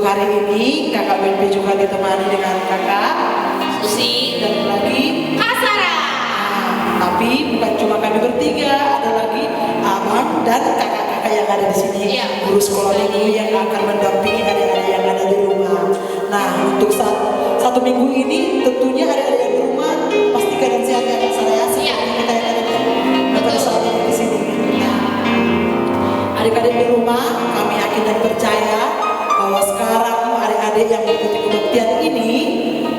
hari ini kakak Bembe juga ditemani dengan kakak Susi dan lagi Kak Sarah. Tapi bukan cuma kami bertiga, ada lagi abang dan kakak-kakak yang ada di sini, Iya. guru sekolah minggu yang akan mendampingi adik-adik yang ada di rumah. Nah, untuk satu minggu ini tentunya adik-adik yang di rumah pasti keadaan sehat ya Kak Sarah ya, seperti Iya. kita yang ada pada saat ini di sini. Nah, adik-adik di rumah, kami yakin dan percaya bahwa sekarang adik-adik yang mengikuti kebaktian ini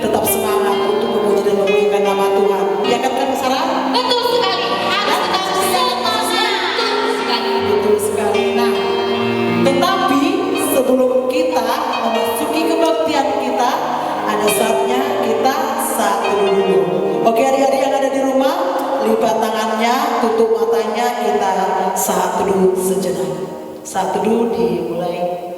tetap semangat untuk memuji dan memuliakan nama Tuhan. Ya kan Kak Sarah? Betul sekali. Harus tetap semangat. Betul sekali. Betul sekali. Nah, tetapi sebelum kita memasuki kebaktian kita, ada saatnya kita satu dulu. Oke, adik-adik yang ada di rumah, lipat tangannya, tutup matanya, kita satu dulu sejenak. Satu dulu dimulai.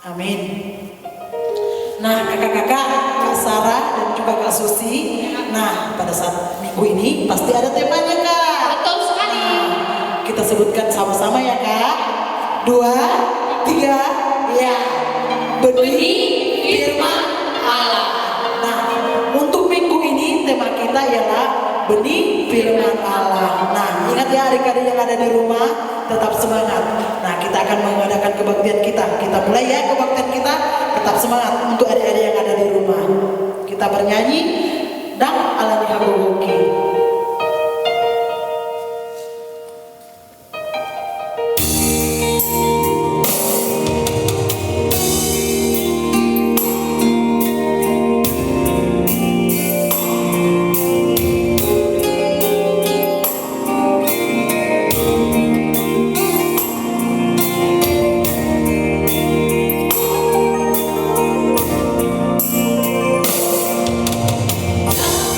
Amin. Nah, kakak-kakak, Kak Sarah dan juga Kak Susi. Nah, pada saat minggu ini pasti ada temanya Kak. Betul sekali. Kita sebutkan sama-sama ya Kak. 2, 3, ya. Benih firman Allah. Nah, untuk minggu ini tema kita ialah benih firman Allah. Nah, ingat ya adik-adik yang ada di rumah, tetap semangat. Nah, kita akan mengadakan kebaktian kita. Kita mulai ya kebaktian kita. Tetap semangat untuk adik-adik yang ada di rumah. Kita bernyanyi Dang Alani Hagogoki.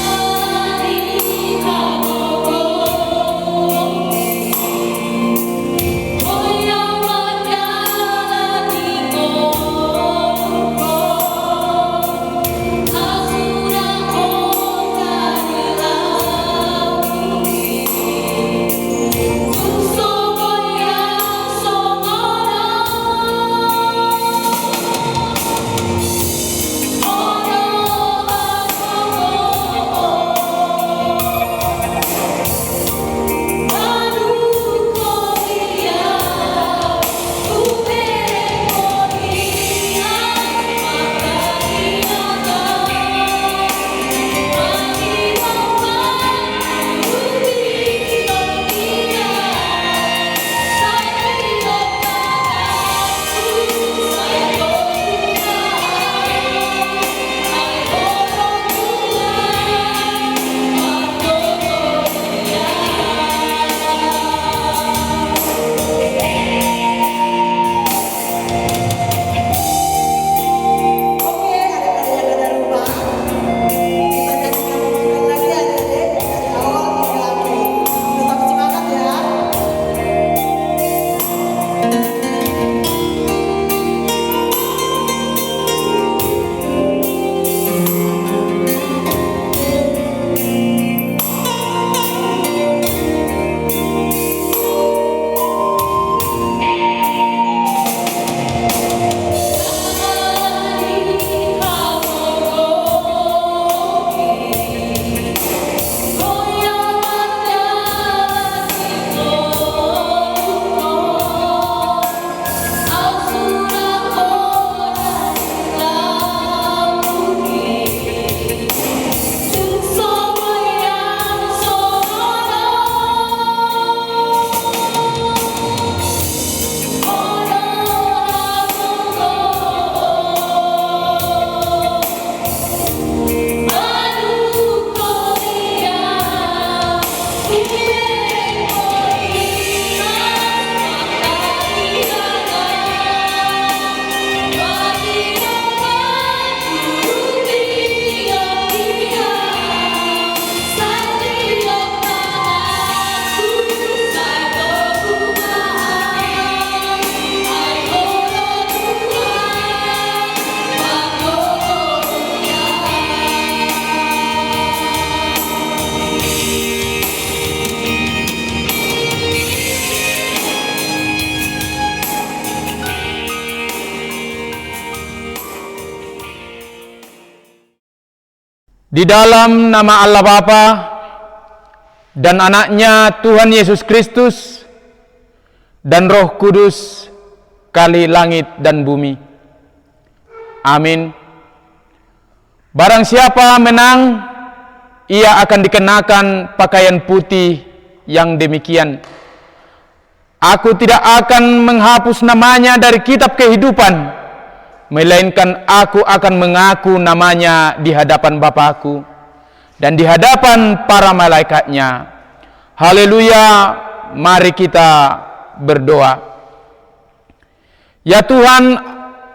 Alani Di dalam nama Allah Bapa dan anaknya Tuhan Yesus Kristus dan Roh Kudus, kali langit dan bumi. Amin. Barang siapa menang, ia akan dikenakan pakaian putih yang demikian. Aku tidak akan menghapus namanya dari kitab kehidupan, melainkan aku akan mengaku namanya di hadapan Bapa-Ku dan di hadapan para malaikatnya. Haleluya, mari kita berdoa. Ya Tuhan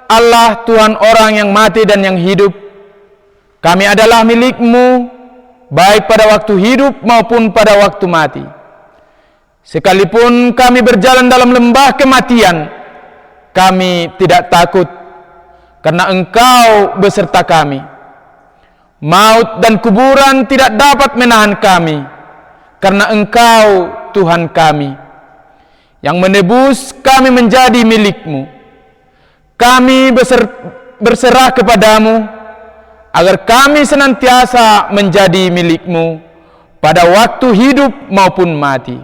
Allah, Tuhan orang yang mati dan yang hidup, kami adalah milik-Mu, baik pada waktu hidup maupun pada waktu mati. Sekalipun kami berjalan dalam lembah kematian, kami tidak takut, karena Engkau beserta kami. Maut dan kuburan tidak dapat menahan kami, karena Engkau Tuhan kami, yang menebus kami menjadi milik-Mu. Kami berserah kepadamu, agar kami senantiasa menjadi milik-Mu pada waktu hidup maupun mati.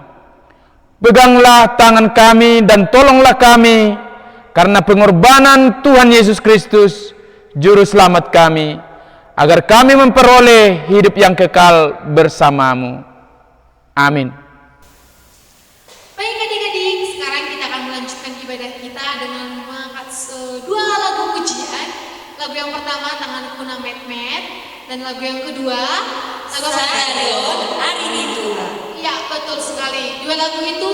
Peganglah tangan kami dan tolonglah kami, karena pengorbanan Tuhan Yesus Kristus, Juru Selamat kami, agar kami memperoleh hidup yang kekal bersama-Mu. Amin. Baik adik-adik, sekarang kita akan melanjutkan ibadah kita dengan mengangkat dua lagu pujian. Lagu yang pertama Tanganku Na Met-Met, dan lagu yang kedua lagu Stadion Hari Ini Tuhan. Ya, betul sekali. Dua lagu itu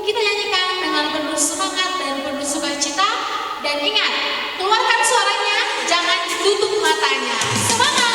kita nyanyikan dengan penuh semangat dan penuh sukacita. Dan ingat, keluarkan suaranya, jangan tutup matanya. Semangat!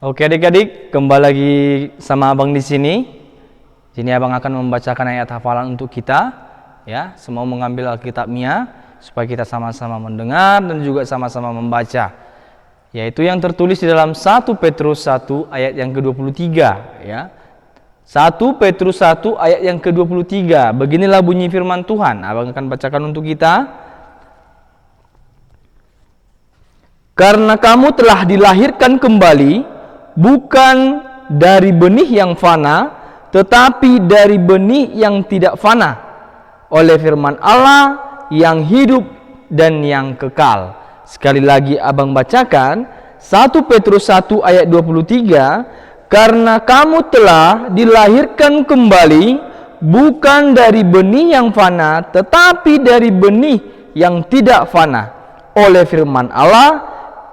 Oke adik-adik, kembali lagi sama abang di sini. Sini abang akan membacakan ayat hafalan untuk kita. Ya, semua mengambil Alkitabnya supaya kita sama-sama mendengar dan juga sama-sama membaca. Yaitu yang tertulis di dalam 1 Petrus 1 ayat yang ke-23. Ya, 1 Petrus 1 ayat yang ke-23. Beginilah bunyi firman Tuhan. Abang akan bacakan untuk kita. karena kamu telah dilahirkan kembali bukan dari benih yang fana, tetapi dari benih yang tidak fana, oleh firman Allah yang hidup dan yang kekal. Sekali lagi abang bacakan 1 Petrus 1 ayat 23, karena kamu telah dilahirkan kembali bukan dari benih yang fana, tetapi dari benih yang tidak fana, oleh firman Allah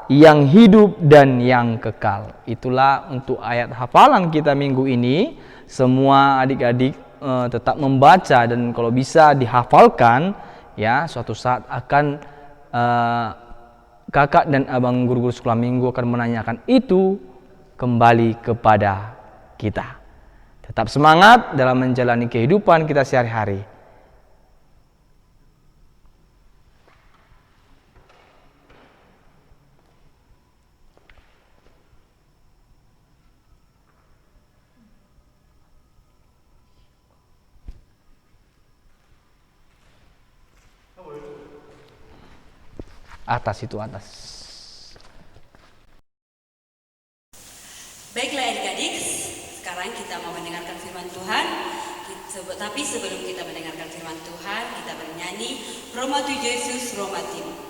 yang hidup dan yang kekal. Itulah untuk ayat hafalan kita minggu ini. Semua adik-adik tetap membaca, dan kalau bisa dihafalkan, ya suatu saat akan kakak dan abang guru-guru sekolah minggu akan menanyakan itu kembali kepada kita. Tetap semangat dalam menjalani kehidupan kita sehari-hari. Atas itu atas. Baiklah adik-adik, sekarang kita mau mendengarkan firman Tuhan. Tapi sebelum kita mendengarkan firman Tuhan, kita bernyanyi Roma tu Yesus, Roma Timu.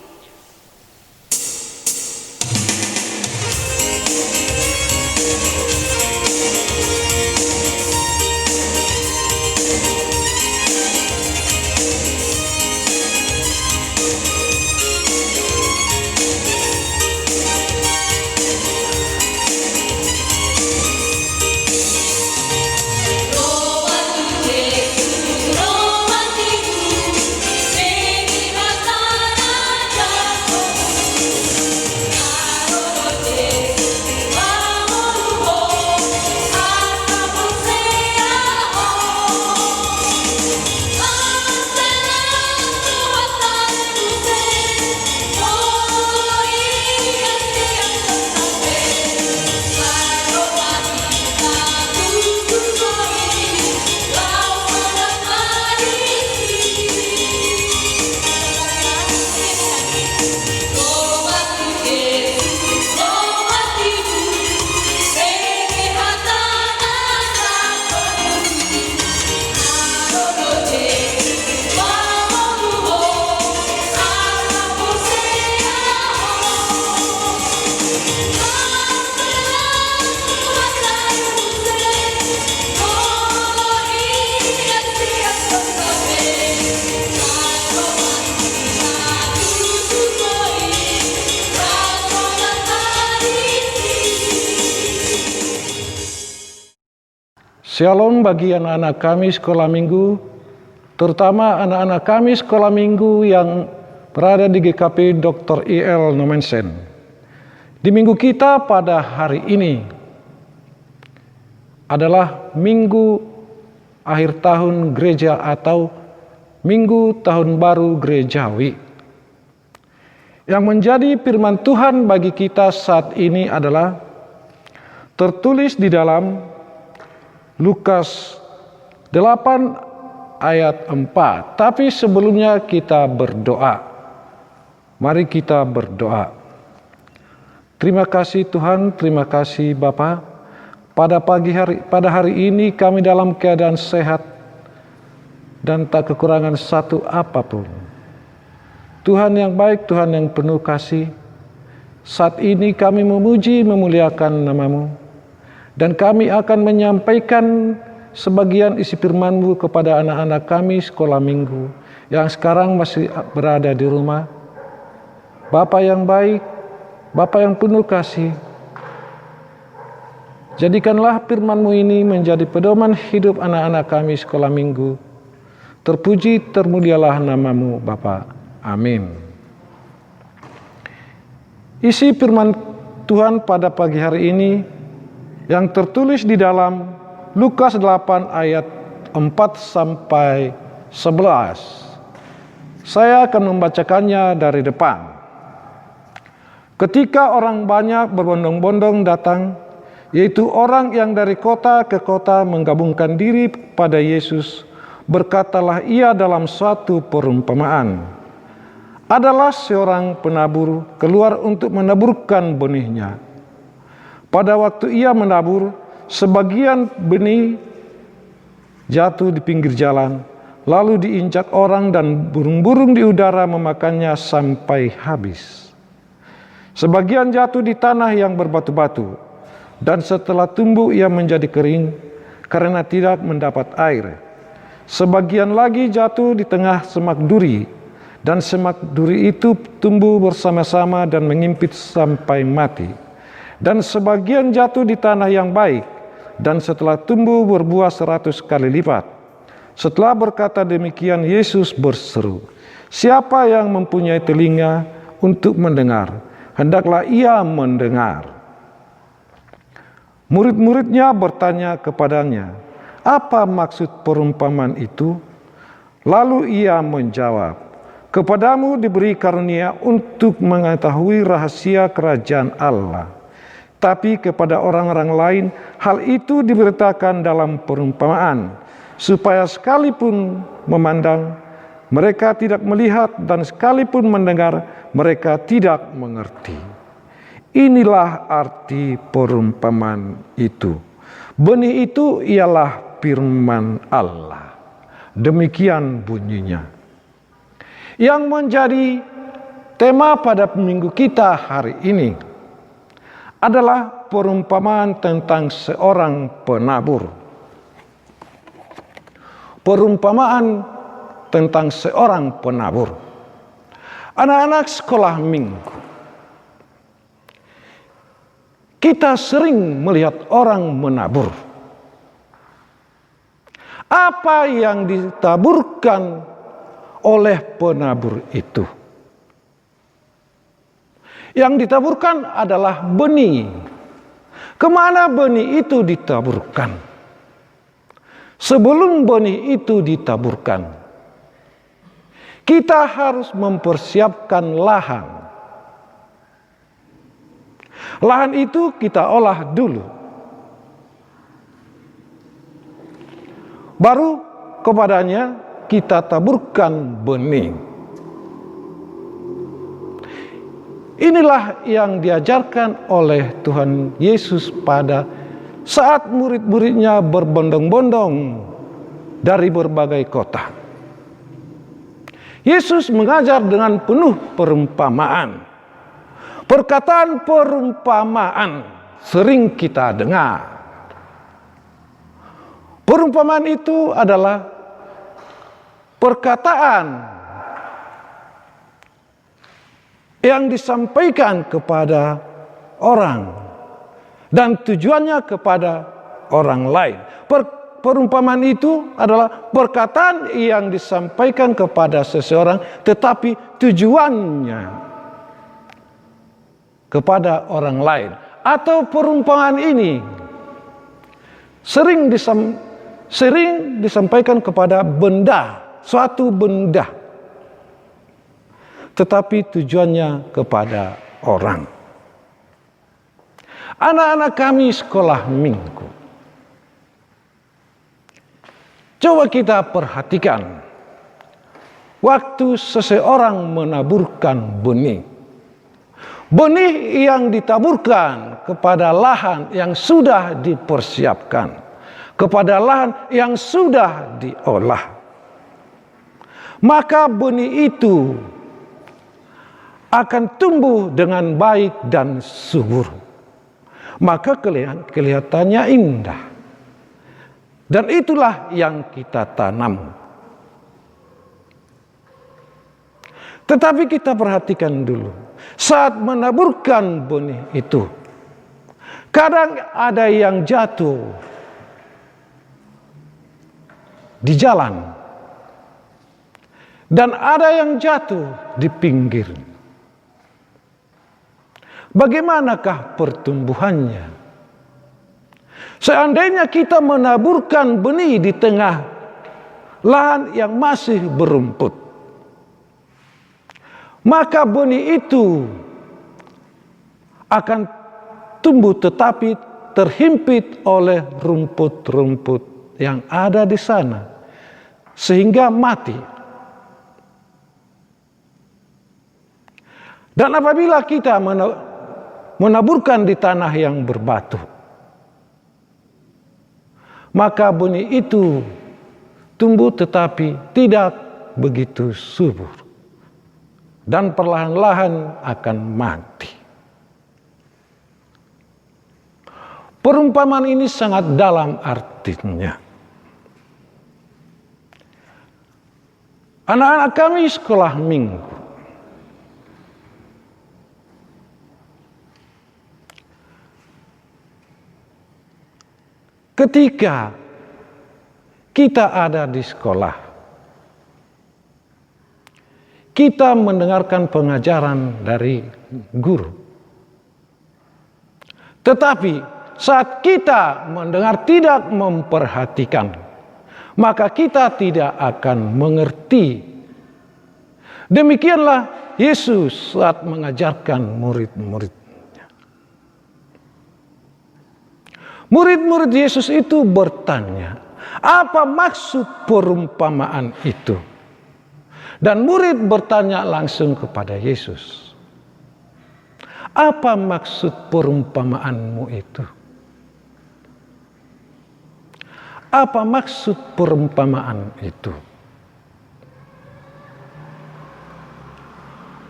Shalom bagi anak-anak kami sekolah minggu, terutama anak-anak kami sekolah minggu yang berada di GKP Dr. I.L. Nomensen. Di minggu kita pada hari ini adalah minggu akhir tahun gereja atau minggu tahun baru gerejawi. Yang menjadi firman Tuhan bagi kita saat ini adalah tertulis di dalam Lukas 8 ayat 4. Tapi sebelumnya kita berdoa. Mari kita berdoa. Terima kasih Tuhan, terima kasih Bapa. Pada hari ini kami dalam keadaan sehat dan tak kekurangan satu apapun. Tuhan yang baik, Tuhan yang penuh kasih. Saat ini kami memuji, memuliakan nama-Mu. Dan kami akan menyampaikan sebagian isi firman-Mu kepada anak-anak kami sekolah minggu yang sekarang masih berada di rumah. Bapa yang baik, Bapa yang penuh kasih, jadikanlah firman-Mu ini menjadi pedoman hidup anak-anak kami sekolah minggu. Terpuji, termulialah nama-Mu Bapa. Amin. Isi firman Tuhan pada pagi hari ini yang tertulis di dalam Lukas 8 ayat 4 sampai 11. Saya akan membacakannya dari depan. Ketika orang banyak berbondong-bondong datang, yaitu orang yang dari kota ke kota menggabungkan diri pada Yesus, berkatalah ia dalam suatu perumpamaan. adalah seorang penabur keluar untuk menaburkan benihnya. Pada waktu ia menabur, sebagian benih jatuh di pinggir jalan, lalu diinjak orang dan burung-burung di udara memakannya sampai habis. Sebagian jatuh di tanah yang berbatu-batu, dan setelah tumbuh ia menjadi kering karena tidak mendapat air. Sebagian lagi jatuh di tengah semak duri, dan semak duri itu tumbuh bersama-sama dan mengimpit sampai mati. Dan sebagian jatuh di tanah yang baik, dan setelah tumbuh berbuah 100 kali lipat. Setelah berkata demikian, Yesus berseru, "Siapa yang mempunyai telinga untuk mendengar, hendaklah ia mendengar." Murid-muridnya bertanya kepadanya, "Apa maksud perumpamaan itu?" Lalu ia menjawab, "Kepadamu diberi karunia untuk mengetahui rahasia kerajaan Allah. Tapi kepada orang-orang lain hal itu diberitakan dalam perumpamaan, supaya sekalipun memandang, mereka tidak melihat, dan sekalipun mendengar, mereka tidak mengerti." Inilah arti perumpamaan itu. Benih itu ialah firman Allah. Demikian bunyinya. Yang menjadi tema pada minggu kita hari ini adalah perumpamaan tentang seorang penabur. Perumpamaan tentang seorang penabur. Anak-anak sekolah minggu, kita sering melihat orang menabur. Apa yang ditaburkan oleh penabur itu? Yang ditaburkan adalah benih. Kemana benih itu ditaburkan? Sebelum benih itu ditaburkan, kita harus mempersiapkan lahan. Lahan itu kita olah dulu. Baru kepadanya kita taburkan benih. Inilah yang diajarkan oleh Tuhan Yesus pada saat murid-muridnya berbondong-bondong dari berbagai kota. Yesus mengajar dengan penuh perumpamaan. Perkataan perumpamaan sering kita dengar. Perumpamaan itu adalah perkataan yang disampaikan kepada orang dan tujuannya kepada orang lain. Perumpamaan itu adalah perkataan yang disampaikan kepada seseorang, tetapi tujuannya kepada orang lain. Atau perumpamaan ini sering disampaikan kepada benda, suatu benda, tetapi tujuannya kepada orang. Anak-anak kami sekolah minggu, coba kita perhatikan waktu seseorang menaburkan benih. Benih yang ditaburkan kepada lahan yang sudah dipersiapkan, kepada lahan yang sudah diolah. Maka benih itu akan tumbuh dengan baik dan subur. Maka kelihatannya indah. Dan itulah yang kita tanam. Tetapi kita perhatikan dulu, saat menaburkan benih itu, kadang ada yang jatuh di jalan, dan ada yang jatuh di pinggir. Bagaimanakah pertumbuhannya? Seandainya kita menaburkan benih di tengah lahan yang masih berumput, maka benih itu akan tumbuh tetapi terhimpit oleh rumput-rumput yang ada di sana, sehingga mati. Dan apabila kita menaburkan di tanah yang berbatu, maka benih itu tumbuh tetapi tidak begitu subur dan perlahan-lahan akan mati. Perumpamaan ini sangat dalam artinya. Anak-anak kami sekolah minggu. Ketika kita ada di sekolah, kita mendengarkan pengajaran dari guru. Tetapi saat kita mendengar tidak memperhatikan, maka kita tidak akan mengerti. Demikianlah Yesus saat mengajarkan murid-muridnya. Murid-murid Yesus itu bertanya, apa maksud perumpamaan itu? Dan murid bertanya langsung kepada Yesus, apa maksud perumpamaanmu itu? Apa maksud perumpamaan itu?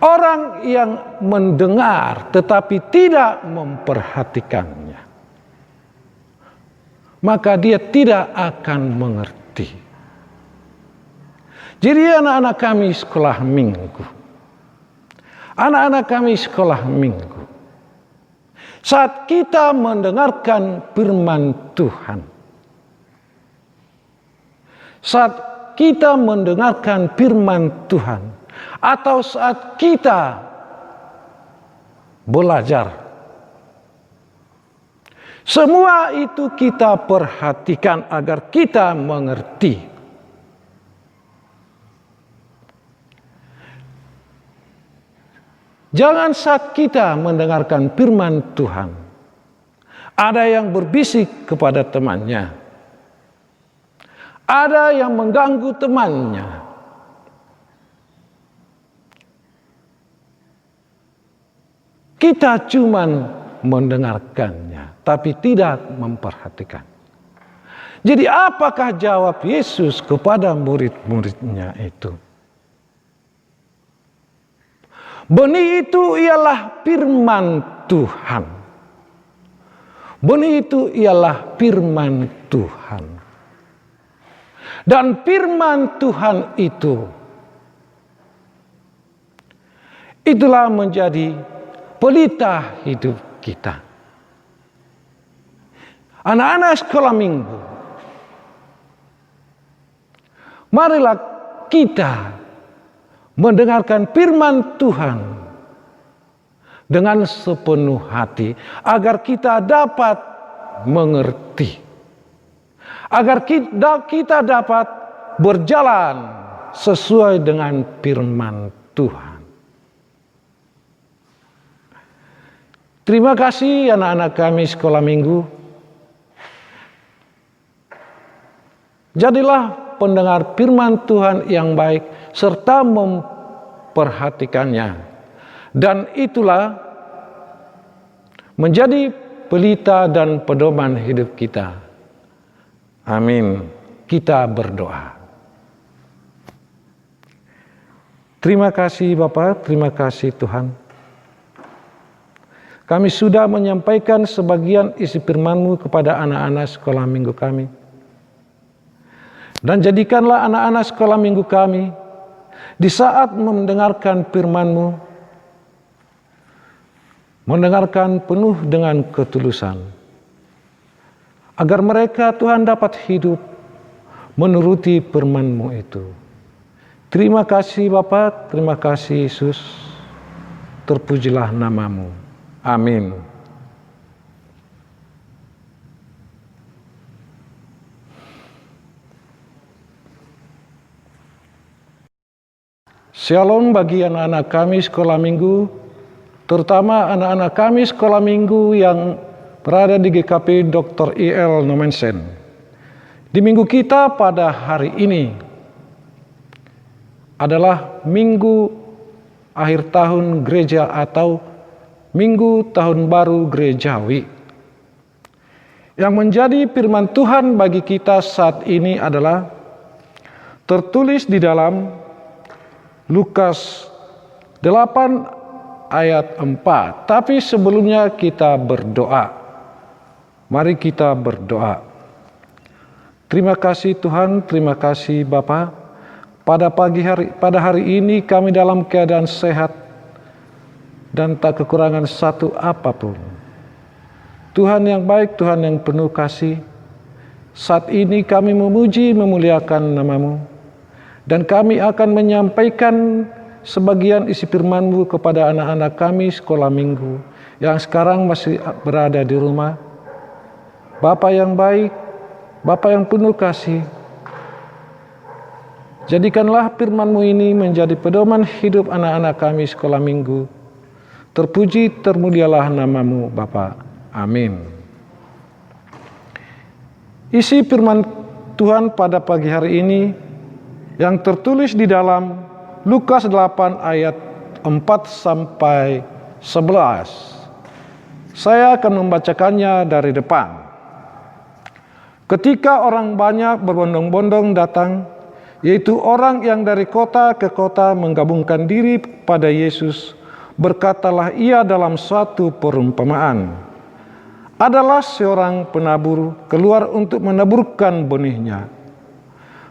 Orang yang mendengar tetapi tidak memperhatikannya, maka dia tidak akan mengerti. Jadi anak-anak kami sekolah minggu, saat kita mendengarkan firman Tuhan, atau saat kita belajar, semua itu kita perhatikan agar kita mengerti. Jangan saat kita mendengarkan firman Tuhan, ada yang berbisik kepada temannya, ada yang mengganggu temannya. Kita cuman mendengarkannya, tapi tidak memperhatikan. Jadi apakah jawab Yesus kepada murid-muridnya itu? Benih itu ialah firman Tuhan. Benih itu ialah firman Tuhan. Dan firman Tuhan itulah menjadi pelita hidup kita. Anak-anak sekolah minggu, marilah kita mendengarkan firman Tuhan dengan sepenuh hati agar kita dapat mengerti, agar kita dapat berjalan sesuai dengan firman Tuhan. Terima kasih anak-anak kami sekolah minggu. Jadilah pendengar firman Tuhan yang baik serta memperhatikannya. Dan itulah menjadi pelita dan pedoman hidup kita. Amin. Kita berdoa. Terima kasih Bapak, terima kasih Tuhan. Kami sudah menyampaikan sebagian isi firman-Mu kepada anak-anak sekolah minggu kami. Dan jadikanlah anak-anak sekolah minggu kami di saat mendengarkan firman-Mu, mendengarkan penuh dengan ketulusan. Agar mereka Tuhan dapat hidup menuruti firman-Mu itu. Terima kasih Bapa, terima kasih Yesus. Terpujilah nama-Mu. Amin. Shalom bagi anak-anak kami sekolah minggu, terutama anak-anak kami sekolah minggu yang berada di GKP Dr. I.L. Nomensen. Di minggu kita pada hari ini adalah minggu akhir tahun gereja atau Minggu Tahun Baru Gerejawi. Yang menjadi firman Tuhan bagi kita saat ini adalah tertulis di dalam Lukas 8 ayat 4. Tapi sebelumnya kita berdoa. Mari kita berdoa. Terima kasih Tuhan, terima kasih Bapa. Pada hari ini kami dalam keadaan sehat dan tak kekurangan satu apapun. Tuhan yang baik, Tuhan yang penuh kasih, saat ini kami memuji, memuliakan nama-Mu, dan kami akan menyampaikan sebagian isi firman-Mu kepada anak-anak kami sekolah minggu yang sekarang masih berada di rumah. Bapa yang baik, Bapa yang penuh kasih, jadikanlah firman-Mu ini menjadi pedoman hidup anak-anak kami sekolah minggu. Terpuji, termulialah nama-Mu Bapa. Amin. Isi firman Tuhan pada pagi hari ini yang tertulis di dalam Lukas 8 ayat 4 sampai 11. Saya akan membacakannya dari depan. Ketika orang banyak berbondong-bondong datang, yaitu orang yang dari kota ke kota menggabungkan diri pada Yesus, berkatalah ia dalam suatu perumpamaan. Adalah seorang penabur keluar untuk menaburkan benihnya.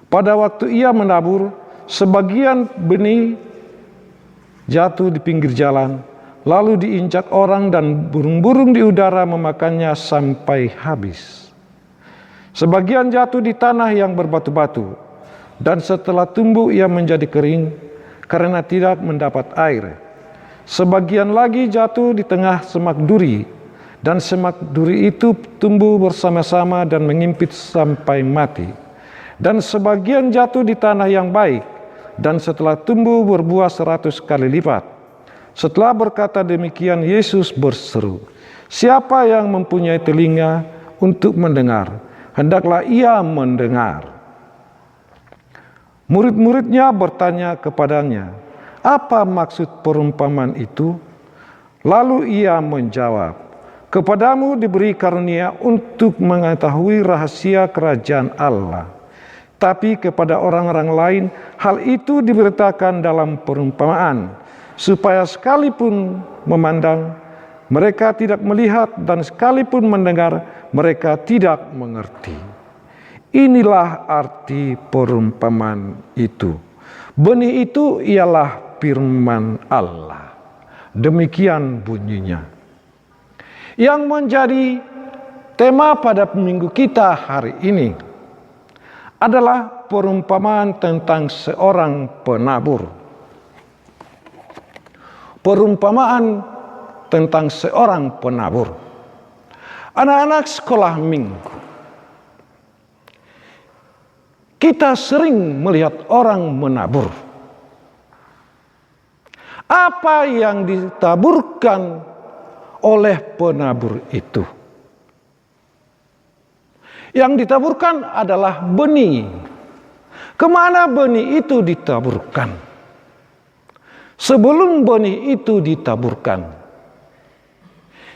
Pada waktu ia menabur, sebagian benih jatuh di pinggir jalan, lalu diinjak orang dan burung-burung di udara memakannya sampai habis. Sebagian jatuh di tanah yang berbatu-batu, dan setelah tumbuh ia menjadi kering karena tidak mendapat air. Sebagian lagi jatuh di tengah semak duri, dan semak duri itu tumbuh bersama-sama dan mengimpit sampai mati. Dan sebagian jatuh di tanah yang baik, dan setelah tumbuh berbuah 100 kali lipat. Setelah berkata demikian, Yesus berseru, "Siapa yang mempunyai telinga untuk mendengar, hendaklah ia mendengar." Murid-muridnya bertanya kepadanya, "Apa maksud perumpamaan itu?" Lalu ia menjawab, "Kepadamu diberi karunia untuk mengetahui rahasia kerajaan Allah. Tapi kepada orang-orang lain hal itu diberitakan dalam perumpamaan, supaya sekalipun memandang, mereka tidak melihat, dan sekalipun mendengar, mereka tidak mengerti." Inilah arti perumpamaan itu. Benih itu ialah firman Allah. Demikian bunyinya. Yang menjadi tema pada minggu kita hari ini adalah perumpamaan tentang seorang penabur. Perumpamaan tentang seorang penabur. Anak-anak sekolah minggu, kita sering melihat orang menabur. Apa yang ditaburkan oleh penabur itu? Yang ditaburkan adalah benih. Kemana benih itu ditaburkan? Sebelum benih itu ditaburkan,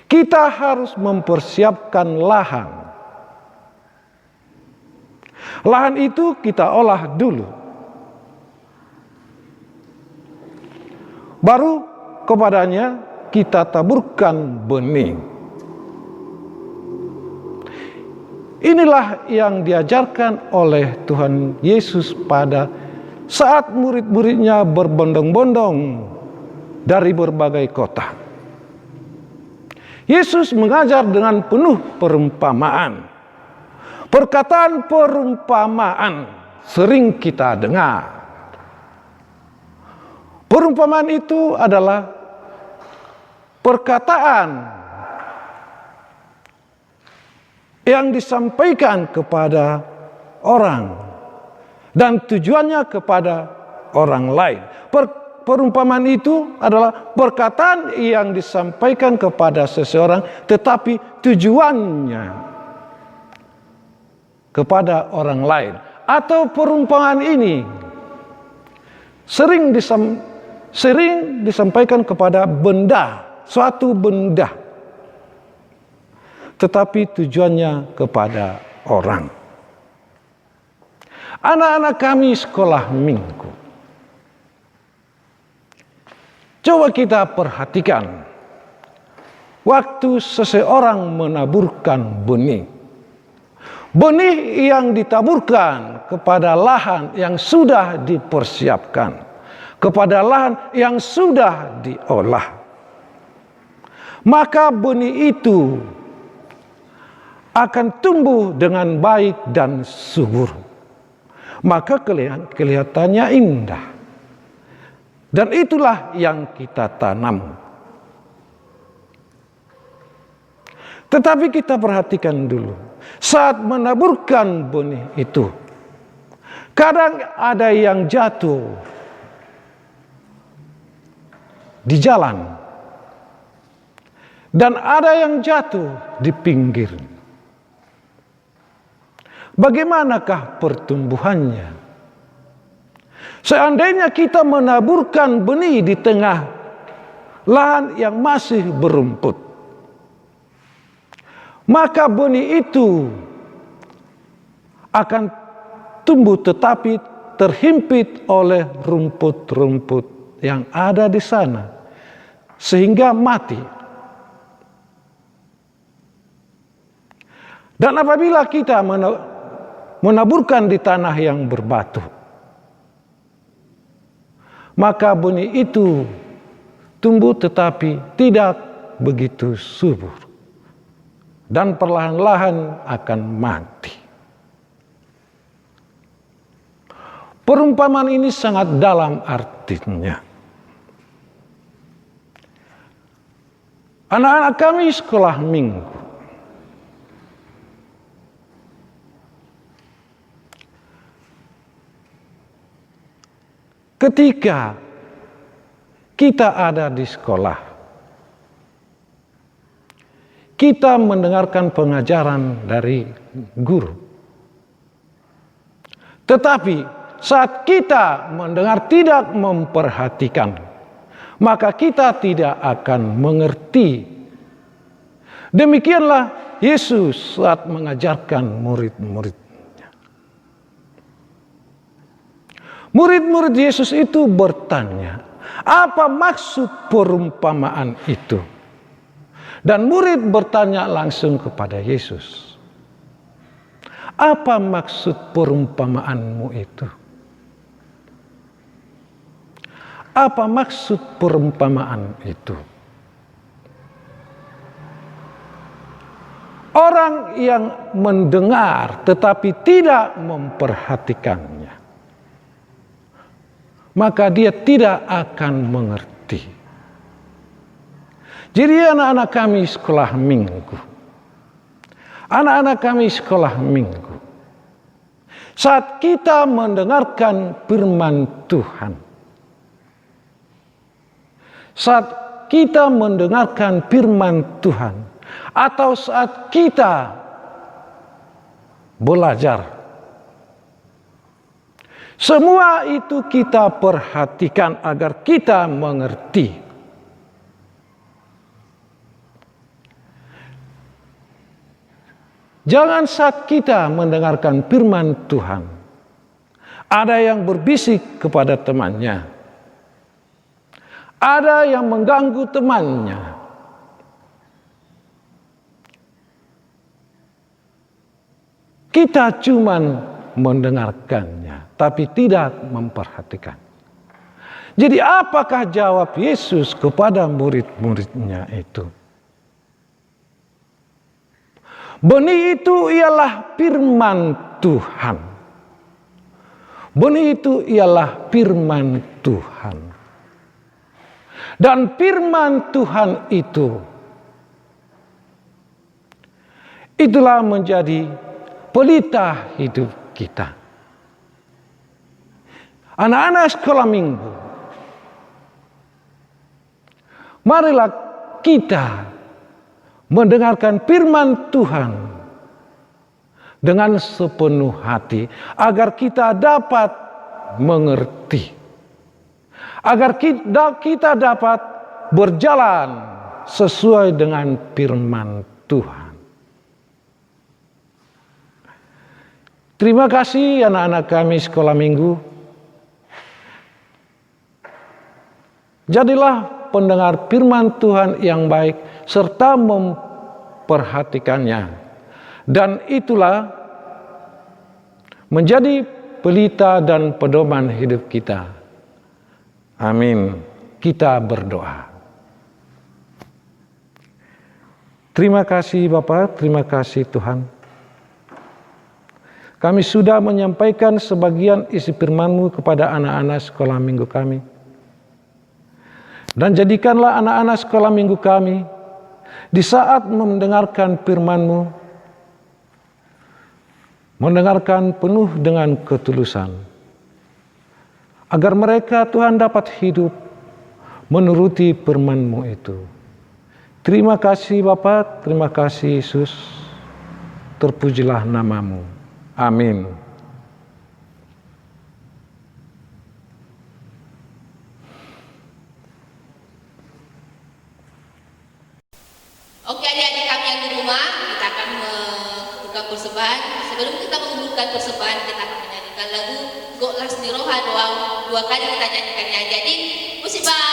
kita harus mempersiapkan lahan. Lahan itu kita olah dulu. Baru kepadanya kita taburkan benih. Inilah yang diajarkan oleh Tuhan Yesus pada saat murid-muridnya berbondong-bondong dari berbagai kota. Yesus mengajar dengan penuh perumpamaan. Perkataan perumpamaan sering kita dengar. Perumpamaan itu adalah perkataan yang disampaikan kepada orang dan tujuannya kepada orang lain. Perumpamaan itu adalah perkataan yang disampaikan kepada seseorang, tetapi tujuannya kepada orang lain. Atau perumpamaan ini sering sering disampaikan kepada benda, suatu benda, tetapi tujuannya kepada orang. Anak-anak kami sekolah minggu, coba kita perhatikan waktu seseorang menaburkan benih. Benih yang ditaburkan kepada lahan yang sudah dipersiapkan, kepada lahan yang sudah diolah. Maka benih itu akan tumbuh dengan baik dan subur. Maka kelihatannya indah. Dan itulah yang kita tanam. Tetapi kita perhatikan dulu, saat menaburkan benih itu, kadang ada yang jatuh di jalan, dan ada yang jatuh di pinggir. Bagaimanakah pertumbuhannya? Seandainya kita menaburkan benih di tengah lahan yang masih berumput, maka benih itu akan tumbuh tetapi terhimpit oleh rumput-rumput yang ada di sana, sehingga mati. Dan apabila kita menaburkan di tanah yang berbatu, maka benih itu tumbuh tetapi tidak begitu subur, dan perlahan-lahan akan mati. Perumpamaan ini sangat dalam artinya. Anak-anak kami sekolah minggu, ketika kita ada di sekolah, kita mendengarkan pengajaran dari guru. Tetapi saat kita mendengar tidak memperhatikan, maka kita tidak akan mengerti. Demikianlah Yesus saat mengajarkan murid-muridnya. Murid-murid Yesus itu bertanya, apa maksud perumpamaan itu? Dan murid bertanya langsung kepada Yesus, apa maksud perumpamaanmu itu? Apa maksud perumpamaan itu? Orang yang mendengar tetapi tidak memperhatikannya, maka dia tidak akan mengerti. Jadi anak-anak kami sekolah minggu, anak-anak kami sekolah minggu, saat kita mendengarkan firman Tuhan, saat kita mendengarkan firman Tuhan, atau saat kita belajar, semua itu kita perhatikan agar kita mengerti. Jangan saat kita mendengarkan firman Tuhan, ada yang berbisik kepada temannya, ada yang mengganggu temannya. Kita cuma mendengarkannya, tapi tidak memperhatikan. Jadi apakah jawab Yesus kepada murid-muridnya itu? Benih itu ialah firman Tuhan. Benih itu ialah firman Tuhan. Dan firman Tuhan itulah menjadi pelita hidup kita. Anak-anak sekolah minggu, marilah kita mendengarkan firman Tuhan dengan sepenuh hati agar kita dapat mengerti, agar kita dapat berjalan sesuai dengan firman Tuhan. Terima kasih anak-anak kami sekolah minggu. Jadilah pendengar firman Tuhan yang baik serta memperhatikannya. Dan itulah menjadi pelita dan pedoman hidup kita. Amin. Kita berdoa. Terima kasih Bapak, terima kasih Tuhan. Kami sudah menyampaikan sebagian isi firman-Mu kepada anak-anak sekolah minggu kami. Dan jadikanlah anak-anak sekolah minggu kami di saat mendengarkan firman-Mu, mendengarkan penuh dengan ketulusan. Agar mereka Tuhan dapat hidup menuruti firman-Mu itu. Terima kasih Bapa, terima kasih Yesus. Terpujilah nama-Mu. Amin. Oke adik-adik kami yang di rumah, kita akan membuka persembahan. Sebelum kita membuka persembahan, kita akan menyanyikan lagu Goklas di Roha doang. 2 kali kita nyanyikan ya. Jadi musik bang.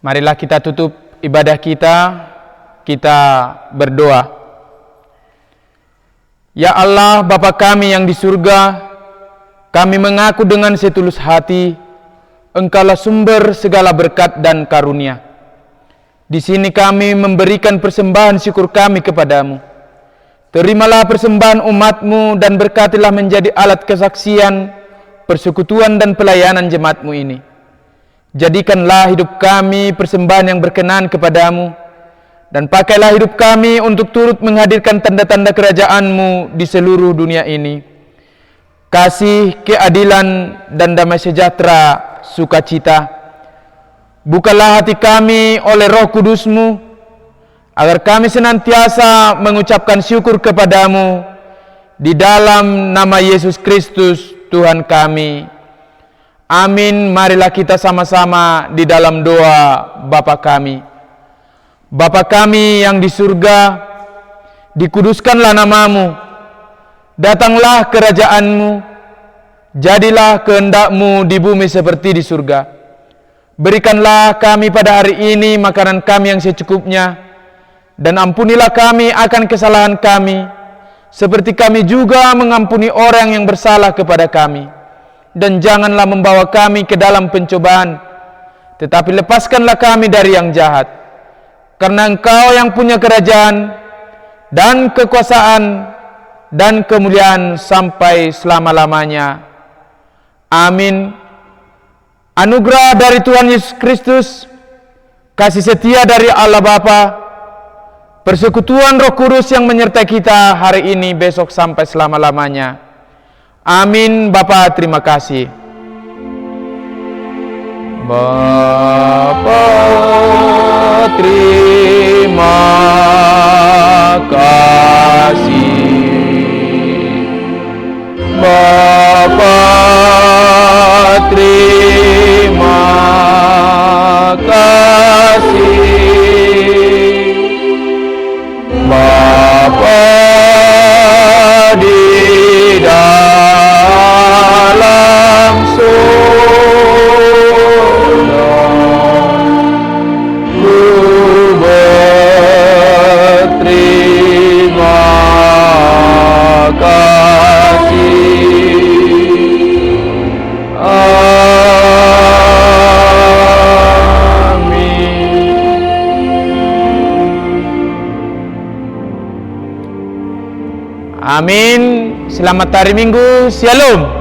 Marilah kita tutup ibadah kita berdoa. Ya Allah, Bapa kami yang di surga, kami mengaku dengan setulus hati, Engkaulah sumber segala berkat dan karunia. Di sini kami memberikan persembahan syukur kami kepadamu. Terimalah persembahan umat-Mu dan berkatilah menjadi alat kesaksian, persekutuan dan pelayanan jemaat-Mu ini. Jadikanlah hidup kami persembahan yang berkenan kepadamu, dan pakailah hidup kami untuk turut menghadirkan tanda-tanda kerajaan-Mu di seluruh dunia ini. Kasih, keadilan, dan damai sejahtera, sukacita. Bukalah hati kami oleh Roh Kudus-Mu, agar kami senantiasa mengucapkan syukur kepadamu di dalam nama Yesus Kristus Tuhan kami. Amin. Marilah kita sama-sama di dalam doa Bapa kami. Bapa kami yang di surga, dikuduskanlah nama-Mu. Datanglah kerajaan-Mu. Jadilah kehendak-Mu di bumi seperti di surga. Berikanlah kami pada hari ini makanan kami yang secukupnya, dan ampunilah kami akan kesalahan kami, seperti kami juga mengampuni orang yang bersalah kepada kami. Dan janganlah membawa kami ke dalam pencobaan, tetapi lepaskanlah kami dari yang jahat. Karena Engkau yang punya kerajaan dan kekuasaan dan kemuliaan sampai selama-lamanya. Amin. Anugerah dari Tuhan Yesus Kristus, kasih setia dari Allah Bapa, persekutuan Roh Kudus yang menyertai kita hari ini, besok sampai selama-lamanya. Amin. Bapa, terima kasih. Bapa, terima kasih. Bapa, terima kasih. Bapa di dalam surga, ku berterima kasih. Amin. Selamat hari Minggu. Shalom.